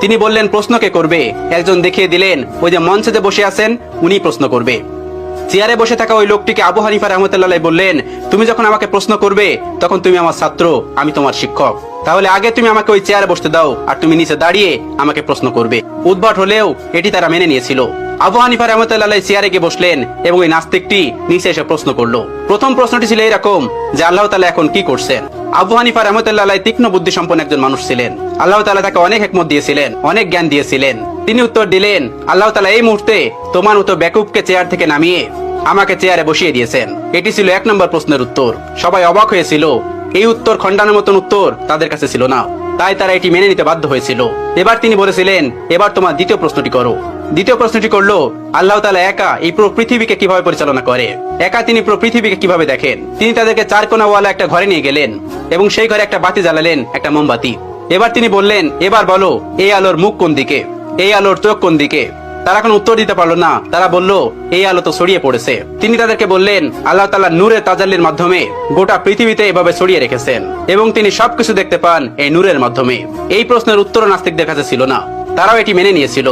তিনি বললেন, প্রশ্ন কে করবে? একজন দেখিয়ে দিলেন, ওই যে মঞ্চে যে বসে আছেন উনি প্রশ্ন করবে। চেয়ারে বসে থাকা ওই লোকটিকে আবু হানিফা রাহমাতুল্লাহ আলাইহি বললেন, তুমি যখন আমাকে প্রশ্ন করবে তখন তুমি আমার ছাত্র, আমি তোমার শিক্ষক, তাহলে আগে তুমি আমাকে ওই চেয়ারে বসতে দাও, আর তুমি নিচে দাঁড়িয়ে আমাকে প্রশ্ন করবে। উদ্ভট হলেও এটি তারা মেনে নিয়েছিল। আবু হানিফা রাহমাতুল্লাহ আলাইহি চেয়ারে গিয়ে বসলেন এবং ওই নাস্তিকটি নিচে এসে প্রশ্ন করলো। প্রথম প্রশ্নটি ছিল এরকম যে আল্লাহ তাআলা এখন কি করছেন? আবু হানিফা রাহমাতুল্লাহ আলাইহি তীক্ষ্ণ বুদ্ধি সম্পন্ন একজন মানুষ ছিলেন। আল্লাহ তাআলা তাকে অনেক হিকমত দিয়েছিলেন, অনেক জ্ঞান দিয়েছিলেন। তিনি উত্তর দিলেন, আল্লাহ তাআলা এই মুহূর্তে তোমার মতো বেকুবকে চেয়ার থেকে নামিয়ে আমাকে চেয়ারে বসিয়ে দিয়েছেন। এটি ছিল 1 নম্বর প্রশ্নের উত্তর। সবাই অবাক হয়েছিল। এই উত্তর খণ্ডানোর মতন উত্তর তাদের কাছে ছিল না, তাই তারা এটি মেনে নিতে বাধ্য হয়েছিল। এবার তিনি বলেছিলেন, এবার তোমার দ্বিতীয় প্রশ্নটি করো। দ্বিতীয় প্রশ্নটি করলো, আল্লাহ তাআলা একা এই পুরো পৃথিবীকে কিভাবে পরিচালনা করে? একা তিনি পুরো পৃথিবীকে কিভাবে দেখেন? তিনি তাদেরকে 4 কোণাওয়ালা একটা ঘরে নিয়ে গেলেন এবং সেই ঘরে একটা বাতি জ্বালালেন, একটা মোমবাতি। এবার তিনি বললেন, এবার বলো এই আলোর মুখ কোন দিকে, এই আলোর চোখ কোন দিকে? তারা কোনো উত্তর দিতে পারলো না। তারা বলল, এই আলো তো ছড়িয়ে পড়েছে। তিনি তাদেরকে বললেন, আল্লাহ তাআলা নূরের তাজাল্লির মাধ্যমে গোটা পৃথিবীতে এভাবে ছড়িয়ে রেখেছেন এবং তিনি সবকিছু দেখতে পান এই নূরের মাধ্যমে। এই প্রশ্নের উত্তর নাস্তিকদের কাছে ছিল না, তারাও এটি মেনে নিয়েছিল।